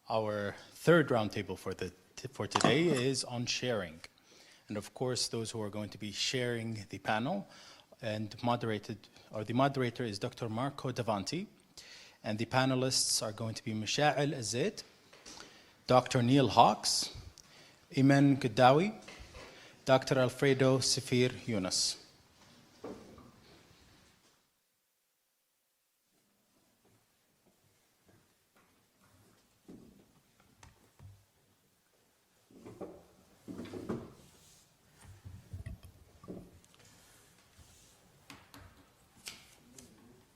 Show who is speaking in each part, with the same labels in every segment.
Speaker 1: Our third roundtable for today is on sharing. And of course, those who are going to be sharing the panel and the moderator is Dr. Marco Davanti. And the panelists are going to be Misha'il Azid, Dr. Neil Hawks, Iman Gaddawi, Dr. Alfredo Safir Yunus.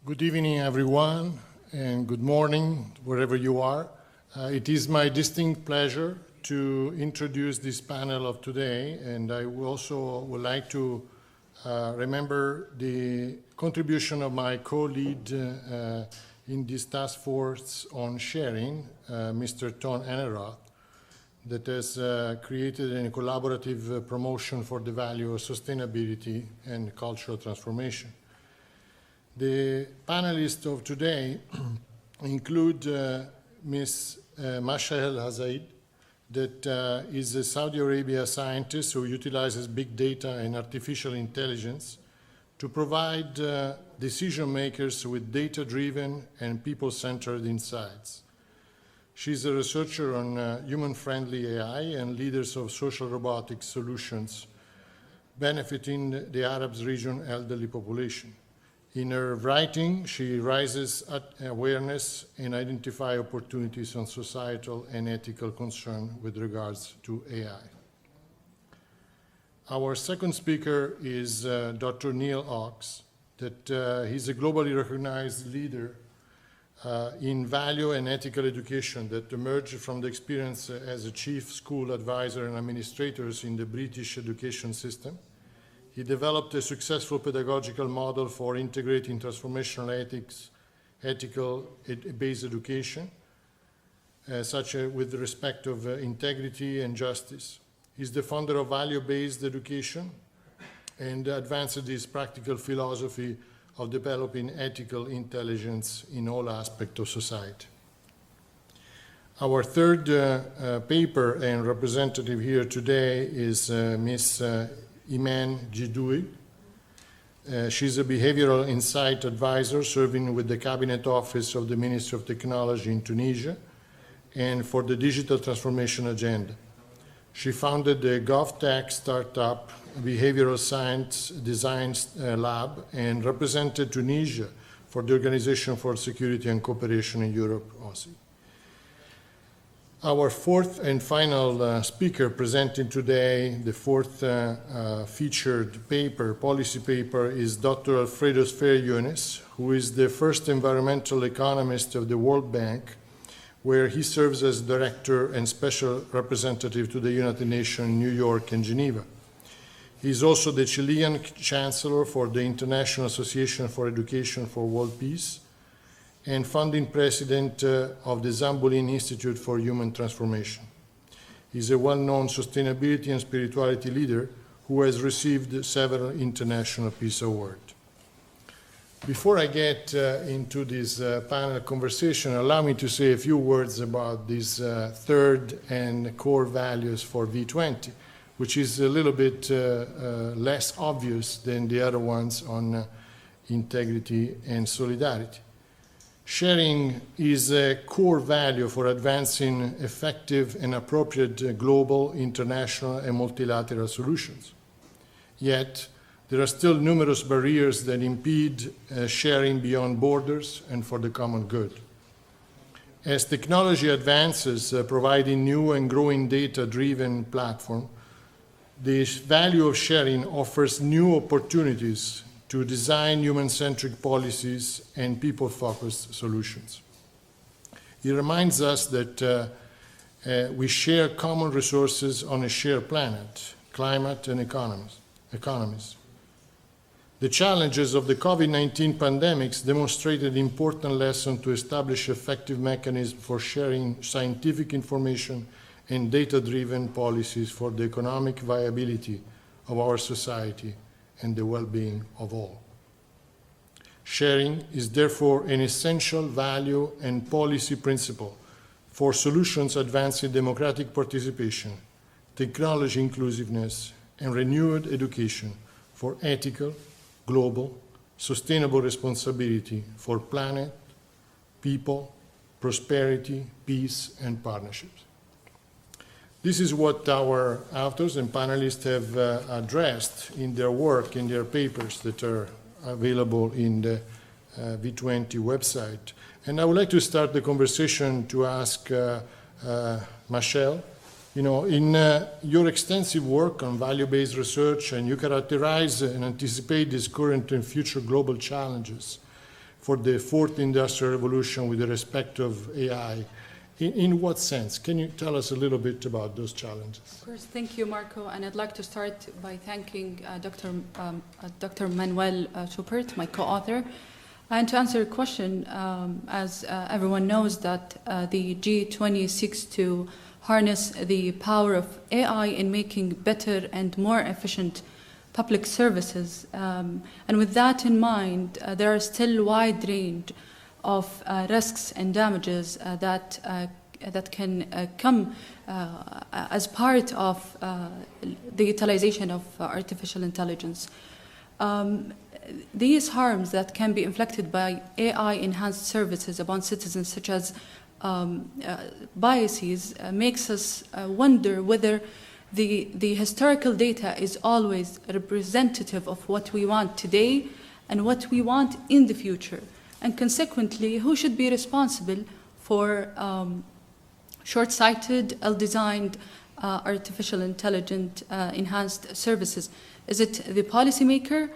Speaker 2: Good evening, everyone, and good morning, wherever you are. It is my distinct pleasure to introduce this panel of today, and I also would like to remember the contribution of my co-lead in this task force on sharing, Mr. Ton Eneroth, that has created a collaborative promotion for the value of sustainability and cultural transformation. The panelists of today include Ms. Misha'il Azid, that is a Saudi Arabia scientist who utilizes big data and artificial intelligence to provide decision makers with data-driven and people-centered insights. She's a researcher on human-friendly AI and leaders of social robotics solutions benefiting the Arab region elderly population. In her writing, she raises awareness and identifies opportunities on societal and ethical concern with regards to AI. Our second speaker is Dr. Neil Hawks, that he's a globally recognized leader in value and ethical education that emerged from the experience as a chief school advisor and administrator in the British education system. He developed a successful pedagogical model for integrating transformational ethical-based education, such with respect of integrity and justice. He's the founder of value-based education and advanced his practical philosophy of developing ethical intelligence in all aspects of society. Our third paper and representative here today is Ms. Iman Gaddawi. She's a behavioral insight advisor serving with the Cabinet Office of the Ministry of Technology in Tunisia and for the digital transformation agenda. She founded the GovTech startup behavioral science design lab and represented Tunisia for the Organization for Security and Cooperation in Europe, OSCE. Our fourth and final speaker presenting today, the fourth featured policy paper, is Dr. Alfredo Safir Yunus, who is the first environmental economist of the World Bank, where he serves as director and special representative to the United Nations in New York and Geneva. He is also the Chilean chancellor for the International Association for Education for World Peace, and founding president of the Zambolin Institute for Human Transformation. He's a well-known sustainability and spirituality leader who has received several international peace awards. Before I get into this panel conversation, allow me to say a few words about these third and core values for V20, which is a little bit less obvious than the other ones on integrity and solidarity. Sharing is a core value for advancing effective and appropriate global, international, and multilateral solutions. Yet, there are still numerous barriers that impede sharing beyond borders and for the common good. As technology advances, providing new and growing data-driven platforms, the value of sharing offers new opportunities to design human-centric policies and people-focused solutions. It reminds us that we share common resources on a shared planet, climate and economies. The challenges of the COVID-19 pandemic demonstrated important lessons to establish effective mechanisms for sharing scientific information and data-driven policies for the economic viability of our society and the well-being of all. Sharing is therefore an essential value and policy principle for solutions advancing democratic participation, technology inclusiveness, and renewed education for ethical, global, sustainable responsibility for planet, people, prosperity, peace, and partnerships. This is what our authors and panelists have addressed in their work, in their papers that are available in the V20 website. And I would like to start the conversation to ask Michelle, you know, in your extensive work on value-based research, and you characterize and anticipate these current and future global challenges for the fourth industrial revolution with respect of AI. In what sense? Can you tell us a little bit about those challenges?
Speaker 3: Of course, thank you, Marco. And I'd like to start by thanking Dr. Manuel Schubert, my co-author. And to answer your question, as everyone knows that the G20 seeks to harness the power of AI in making better and more efficient public services. And with that in mind, there are still wide range of risks and damages that can come as part of the utilization of artificial intelligence. These harms that can be inflicted by AI-enhanced services upon citizens, such as biases, makes us wonder whether the historical data is always representative of what we want today and what we want in the future. And consequently, who should be responsible for short-sighted, ill-designed, artificial intelligent enhanced services? Is it the policymaker,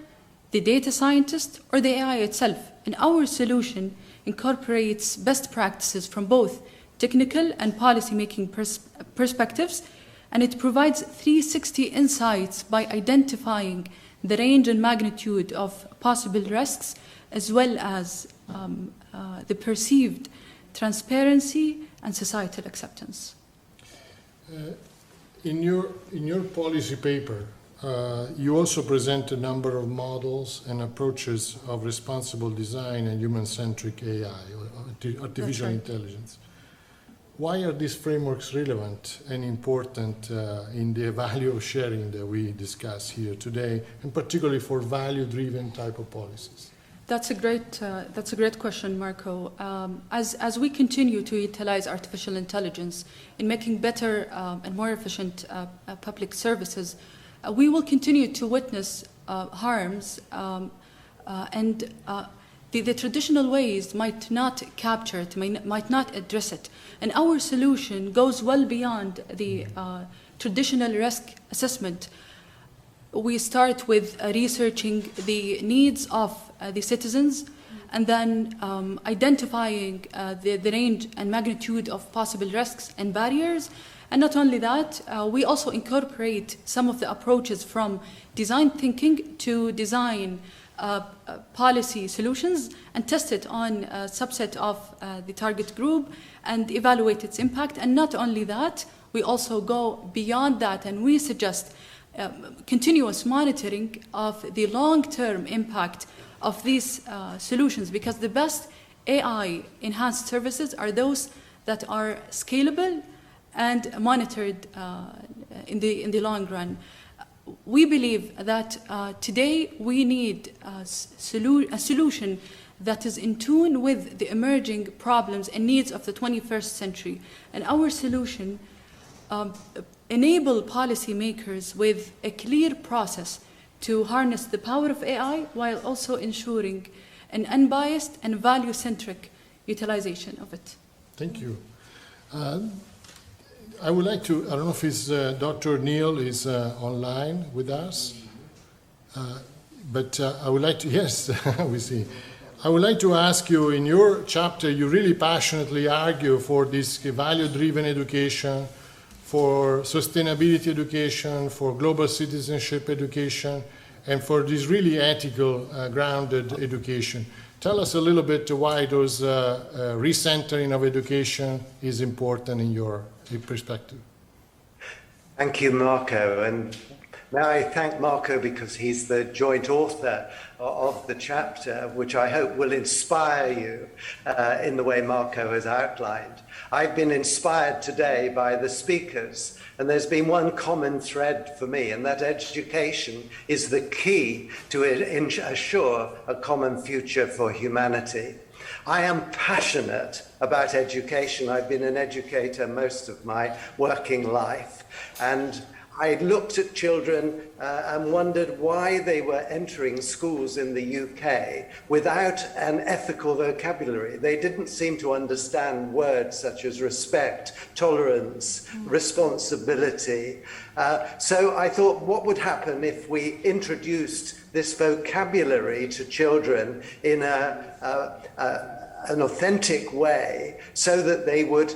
Speaker 3: the data scientist, or the AI itself? And our solution incorporates best practices from both technical and policy-making perspectives, and it provides 360 insights by identifying the range and magnitude of possible risks, as well as the perceived transparency and societal acceptance.
Speaker 2: In your policy paper, you also present a number of models and approaches of responsible design and human-centric AI, or artificial intelligence. Why are these frameworks relevant and important in the value of sharing that we discuss here today, and particularly for value-driven type of policies?
Speaker 3: That's a great question, Marco. As we continue to utilize artificial intelligence in making better and more efficient public services, we will continue to witness harms, and the traditional ways might not capture it, might not address it. And our solution goes well beyond the traditional risk assessment. We start with researching the needs of the citizens, and then identifying the range and magnitude of possible risks and barriers. And not only that, we also incorporate some of the approaches from design thinking to design policy solutions and test it on a subset of the target group and evaluate its impact. And not only that, we also go beyond that, and we suggest continuous monitoring of the long-term impact of these solutions, because the best AI-enhanced services are those that are scalable and monitored in the long run. We believe that today we need a solution that is in tune with the emerging problems and needs of the 21st century. And our solution enable policymakers with a clear process to harness the power of AI while also ensuring an unbiased and value-centric utilization of it.
Speaker 2: Thank you. I would like to, I don't know if Dr. Neil is online with us, but I would like to, yes, we see. I would like to ask you, in your chapter, you really passionately argue for this value-driven education, for sustainability education, for global citizenship education, and for this really ethical, grounded education. Tell us a little bit why those recentering of education is important in your perspective.
Speaker 4: Thank you, Marco. And May I thank Marco because he's the joint author of the chapter, which I hope will inspire you in the way Marco has outlined. I've been inspired today by the speakers, and there's been one common thread for me, and that education is the key to assure a common future for humanity. I am passionate about education. I've been an educator most of my working life, and I looked at children and wondered why they were entering schools in the UK without an ethical vocabulary. They didn't seem to understand words such as respect, tolerance, responsibility. So I thought, what would happen if we introduced this vocabulary to children in an authentic way so that they would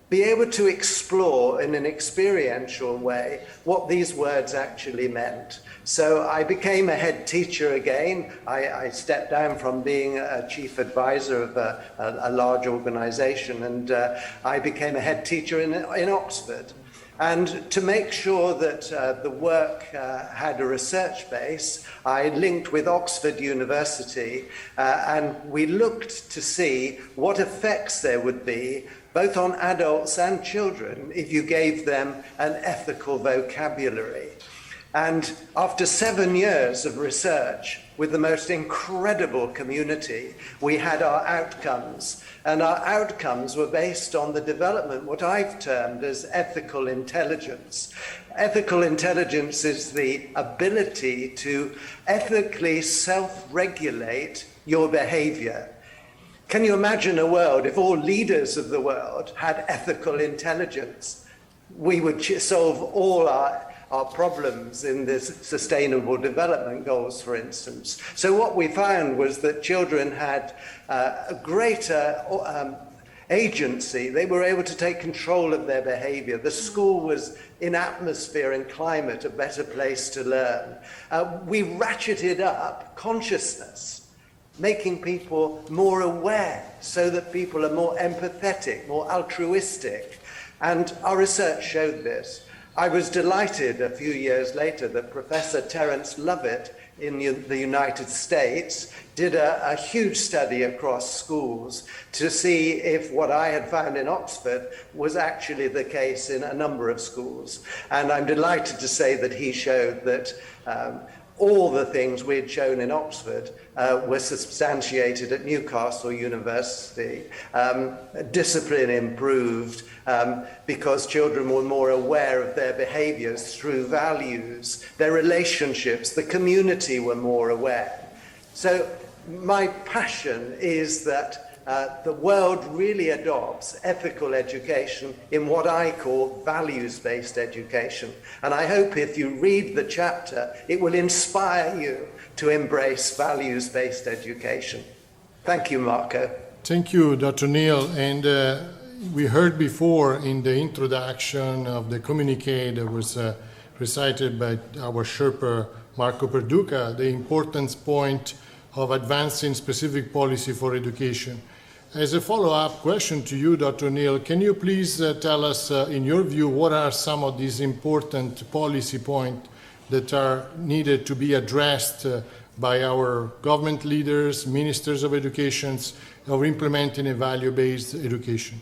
Speaker 4: be able to explore in an experiential way what these words actually meant. So I became a head teacher again. I stepped down from being a chief advisor of a large organization, and I became a head teacher in Oxford. And to make sure that the work had a research base, I linked with Oxford University and we looked to see what effects there would be both on adults and children if you gave them an ethical vocabulary. And after 7 years of research with the most incredible community, we had our outcomes. And our outcomes were based on the development, what I've termed as ethical intelligence. Ethical intelligence is the ability to ethically self-regulate your behavior. Can you imagine a world if all leaders of the world had ethical intelligence? We would solve all our problems in the sustainable development goals, for instance. So what we found was that children had a greater agency. They were able to take control of their behavior. The school was, in atmosphere and climate, a better place to learn. We ratcheted up consciousness, making people more aware so that people are more empathetic, more altruistic. And our research showed this. I was delighted a few years later that Professor Terence Lovett in the United States did a huge study across schools to see if what I had found in Oxford was actually the case in a number of schools. And I'm delighted to say that he showed that all the things we had shown in Oxford were substantiated at Newcastle University. Discipline improved because children were more aware of their behaviors through values, their relationships, the community were more aware. So my passion is that the world really adopts ethical education in what I call values-based education. And I hope if you read the chapter, it will inspire you to embrace values-based education. Thank you, Marco.
Speaker 2: Thank you, Dr. Neil. And we heard before in the introduction of the communique that was recited by our Sherpa, Marco Perduca, the importance point of advancing specific policy for education. As a follow-up question to you, Dr. Neil, can you please tell us, in your view, what are some of these important policy points that are needed to be addressed by our government leaders, ministers of education, of implementing a value-based education?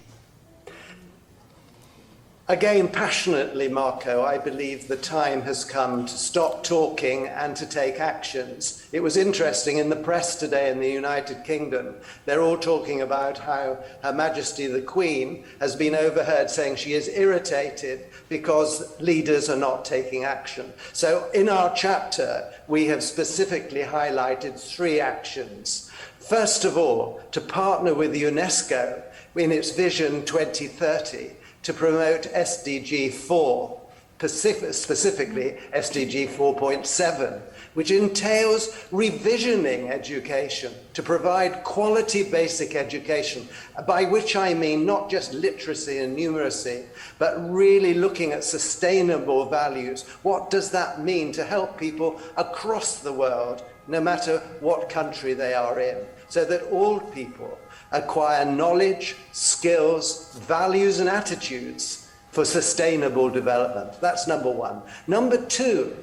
Speaker 4: Again, passionately, Marco, I believe the time has come to stop talking and to take actions. It was interesting in the press today in the United Kingdom, they're all talking about how Her Majesty the Queen has been overheard saying she is irritated because leaders are not taking action. So in our chapter, we have specifically highlighted 3 actions. First of all, to partner with UNESCO in its Vision 2030, to promote SDG 4, specifically SDG 4.7, which entails revisioning education to provide quality basic education, by which I mean not just literacy and numeracy, but really looking at sustainable values. What does that mean to help people across the world, no matter what country they are in, so that all people acquire knowledge, skills, values, and attitudes for sustainable development. That's number 1. Number 2,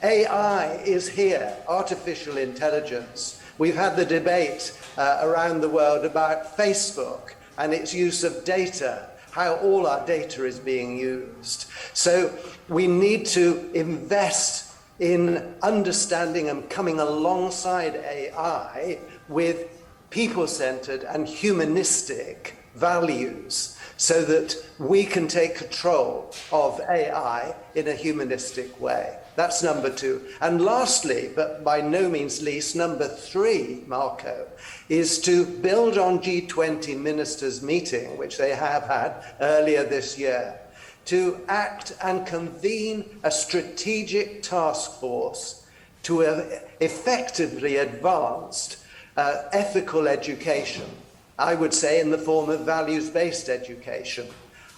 Speaker 4: AI is here, artificial intelligence. We've had the debate around the world about Facebook and its use of data, how all our data is being used. So we need to invest in understanding and coming alongside AI with people-centered and humanistic values so that we can take control of AI in a humanistic way. That's number two. And lastly, but by no means least, number three, Marco, is to build on G20 ministers' meeting, which they have had earlier this year, to act and convene a strategic task force to effectively advance ethical education, I would say in the form of values-based education.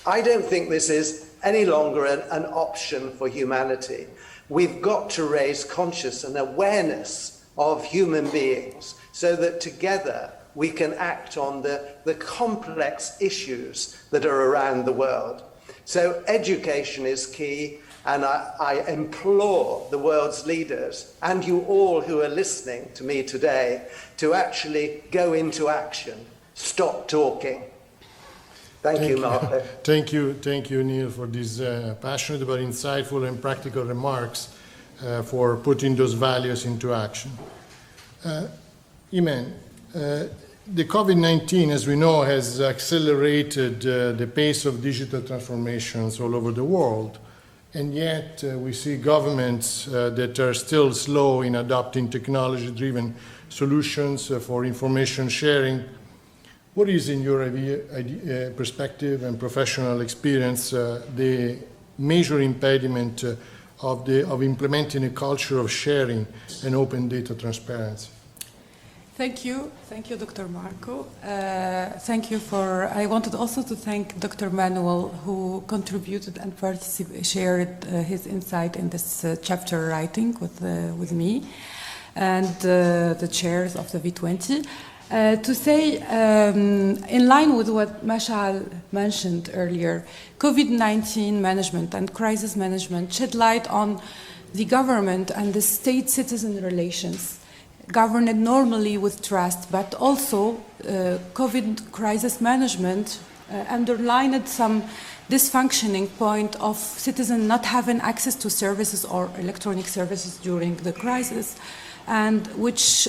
Speaker 4: I don't think this is any longer an option for humanity. We've got to raise conscious and awareness of human beings so that together we can act on the complex issues that are around the world. So education is key, and I implore the world's leaders and you all who are listening to me today to actually go into action. Stop talking. Thank you, Marco.
Speaker 2: Thank you, Neil, for these passionate but insightful and practical remarks for putting those values into action. Iman, the COVID-19, as we know, has accelerated the pace of digital transformations all over the world, and yet we see governments that are still slow in adopting technology-driven solutions for information sharing. What is, in your perspective and professional experience, the major impediment of implementing a culture of sharing and open data transparency?
Speaker 5: Thank you, Dr. Marco. I wanted also to thank Dr. Manuel, who contributed and shared his insight in this chapter writing with me, and the chairs of the V20. To say, in line with what Mashal mentioned earlier, COVID-19 management and crisis management shed light on the government and the state-citizen relations, governed normally with trust, but also COVID crisis management underlined some dysfunctioning point of citizens not having access to services or electronic services during the crisis, and which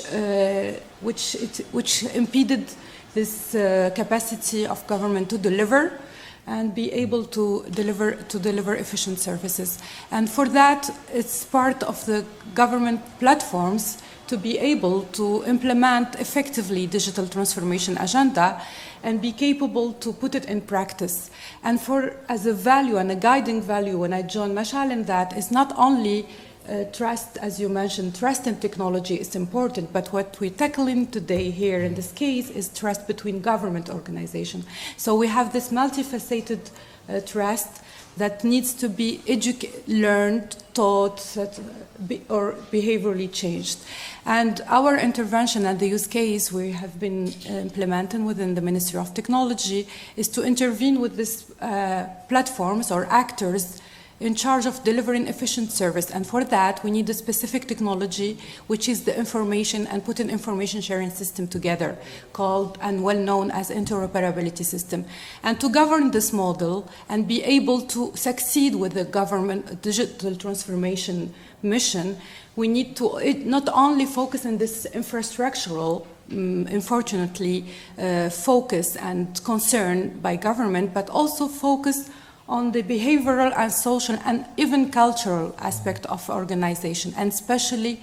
Speaker 5: impeded this capacity of government to deliver and be able to deliver efficient services. And for that, it's part of the government platforms to be able to implement effectively digital transformation agenda and be capable to put it in practice. And as a value and a guiding value, when I join Mashal in that, is not only trust, as you mentioned, trust in technology is important, but what we're tackling today here in this case is trust between government organizations. So we have this multifaceted trust that needs to be learned, taught, or behaviorally changed. And our intervention and the use case we have been implementing within the Ministry of Technology is to intervene with these platforms or actors in charge of delivering efficient service. And for that, we need a specific technology, which is the information and putting information sharing system together, called and well known as interoperability system. And to govern this model and be able to succeed with the government digital transformation mission, we need to not only focus on this infrastructural, unfortunately, focus and concern by government, but also focus on the behavioral and social and even cultural aspect of organization, and especially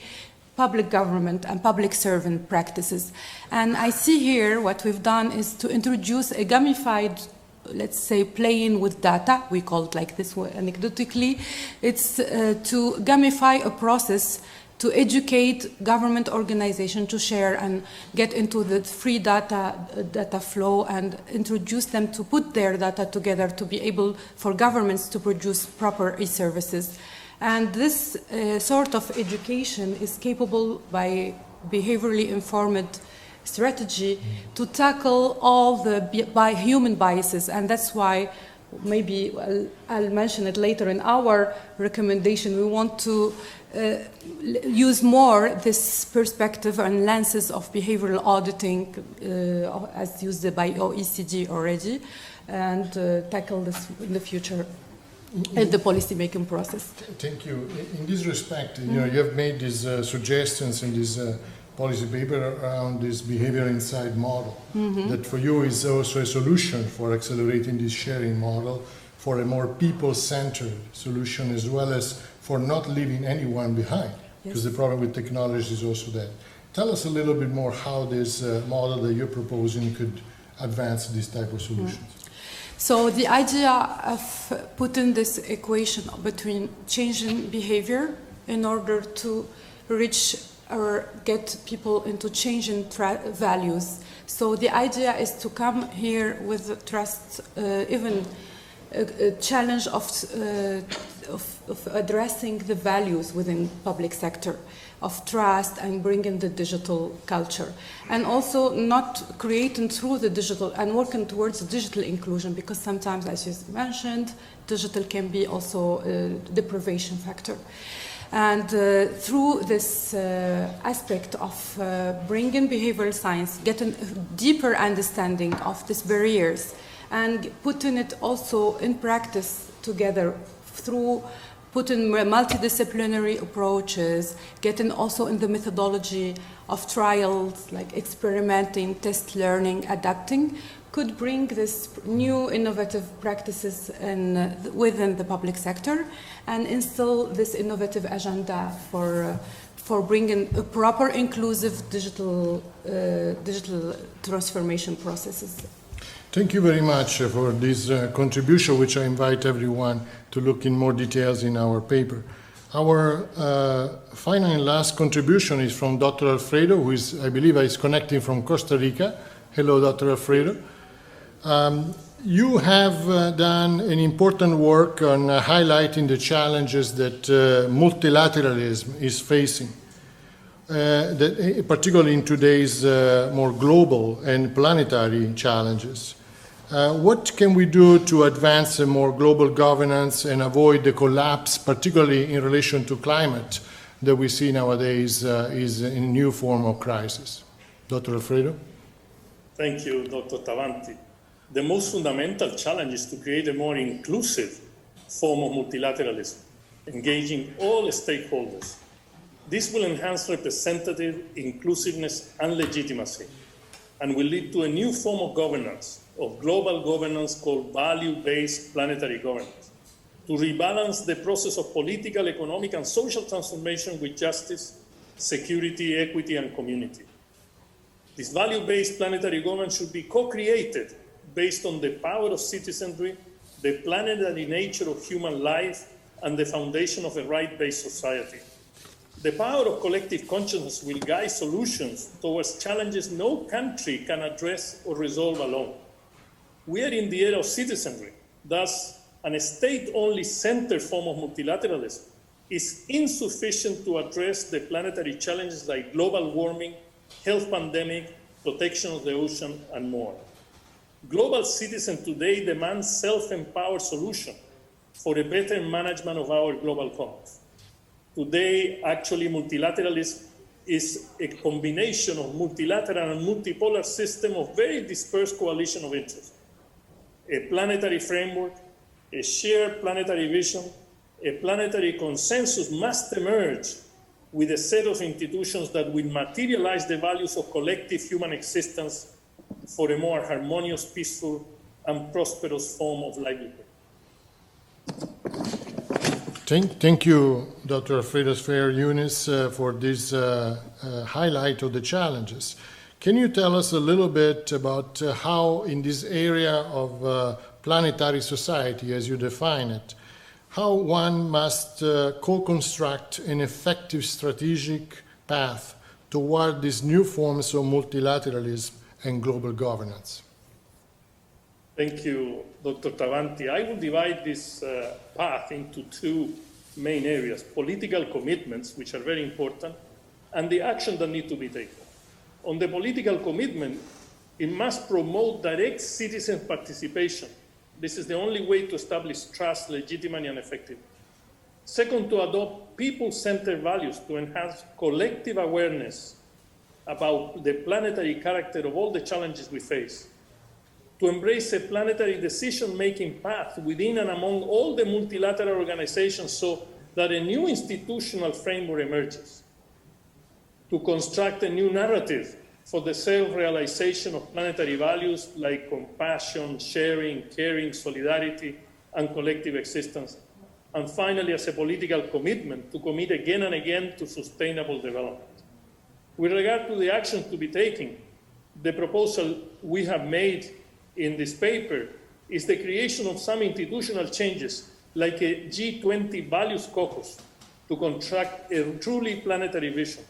Speaker 5: public government and public servant practices. And I see here what we've done is to introduce a gamified, let's say, playing with data, we call it like this anecdotically. It's to gamify a process to educate government organizations to share and get into the free data flow and introduce them to put their data together to be able for governments to produce proper e-services. And this sort of education is capable by behaviorally informed strategy to tackle all the human biases, and that's why maybe I'll mention it later in our recommendation. We want to use more this perspective and lenses of behavioral auditing as used by OECD already, and tackle this in the future in the policy-making process.
Speaker 2: Thank you. In this respect, you have made these suggestions in this policy paper around this behavior inside model, that for you is also a solution for accelerating this sharing model, for a more people-centered solution, as well as for not leaving anyone behind, because the problem with technology is also that. Tell us a little bit more how this model that you're proposing could advance this type of solutions.
Speaker 5: So the idea of putting this equation between changing behavior in order to reach or get people into changing values. So the idea is to come here with trust, even a challenge of addressing the values within public sector, of trust and bringing the digital culture. And also not creating through the digital and working towards digital inclusion, because sometimes, as you mentioned, digital can be also a deprivation factor. And through this aspect of bringing behavioral science, getting a deeper understanding of these barriers, and putting it also in practice together through putting multidisciplinary approaches, getting also in the methodology of trials, like experimenting, test learning, adapting, could bring this new innovative practices within the public sector and instill this innovative agenda for bringing a proper inclusive digital transformation processes.
Speaker 2: Thank you very much for this contribution, which I invite everyone to look in more details in our paper. Our final and last contribution is from Dr. Alfredo, who is, I believe, is connecting from Costa Rica. Hello, Dr. Alfredo. You have done an important work on highlighting the challenges that multilateralism is facing, particularly in today's more global and planetary challenges. What can we do to advance a more global governance and avoid the collapse, particularly in relation to climate, that we see nowadays is a new form of crisis? Dr. Alfredo?
Speaker 6: Thank you, Dr. Tavanti. The most fundamental challenge is to create a more inclusive form of multilateralism, engaging all stakeholders. This will enhance representative inclusiveness and legitimacy, and will lead to a new form of governance, of global governance called value-based planetary governance, to rebalance the process of political, economic, and social transformation with justice, security, equity, and community. This value-based planetary governance should be co-created based on the power of citizenry, the planetary nature of human life, and the foundation of a right-based society. The power of collective consciousness will guide solutions towards challenges no country can address or resolve alone. We are in the era of citizenry. Thus, a state-only centered form of multilateralism is insufficient to address the planetary challenges like global warming, health pandemic, protection of the ocean, and more. Global citizens today demand self-empowered solutions for a better management of our global commons. Today, actually, multilateralism is a combination of multilateral and multipolar system of very dispersed coalition of interests. A planetary framework, a shared planetary vision, a planetary consensus must emerge with a set of institutions that will materialize the values of collective human existence for a more harmonious, peaceful, and prosperous form of livelihood.
Speaker 2: Thank you, Dr. Alfredo Sfer-Yunis, for this highlight of the challenges. Can you tell us a little bit about how in this area of planetary society, as you define it, how one must co-construct an effective strategic path toward these new forms of multilateralism and global governance?
Speaker 6: Thank you, Dr. Tavanti. I will divide this path into two main areas: political commitments, which are very important, and the action that need to be taken. On the political commitment, it must promote direct citizen participation This is the only way to establish trust legitimately and effectively. Second, to adopt people-centered values to enhance collective awareness about the planetary character of all the challenges we face. To embrace a planetary decision-making path within and among all the multilateral organizations so that a new institutional framework emerges. To construct a new narrative for the self-realization of planetary values like compassion, sharing, caring, solidarity, and collective existence. And finally, as a political commitment, to commit again and again to sustainable development. With regard to the actions to be taken, the proposal we have made in this paper is the creation of some institutional changes, like a G20 values caucus, to construct a truly planetary vision,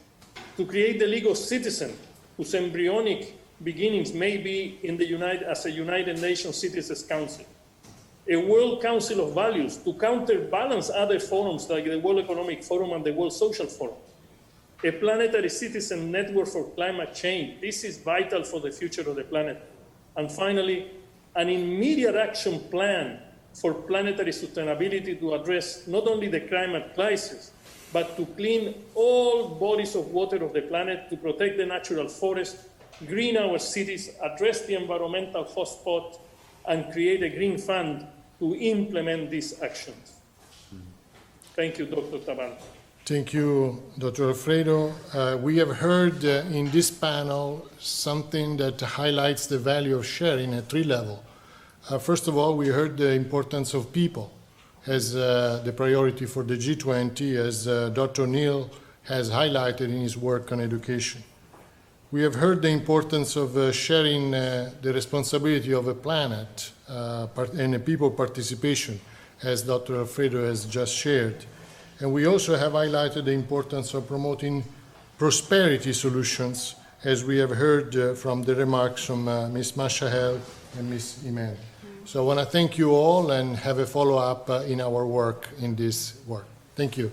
Speaker 6: to create the League of Citizens, whose embryonic beginnings may be in as a United Nations Citizens Council, a World Council of Values to counterbalance other forums like the World Economic Forum and the World Social Forum, a planetary citizen network for climate change. This is vital for the future of the planet. And finally, an immediate action plan for planetary sustainability to address not only the climate crisis, but to clean all bodies of water of the planet, to protect the natural forest, green our cities, address the environmental hotspot, and create a green fund to implement these actions. Thank you, Dr. Tabanti.
Speaker 2: Thank you, Dr. Alfredo. We have heard in this panel something that highlights the value of sharing at three levels. First of all, we heard the importance of people as the priority for the G20, as Dr. Neil has highlighted in his work on education. We have heard the importance of sharing the responsibility of a planet and a people participation, as Dr. Alfredo has just shared. And we also have highlighted the importance of promoting prosperity solutions, as we have heard from the remarks from Ms. Mashahel and Ms. Imen. So I want to thank you all and have a follow-up in our work in this work. Thank you.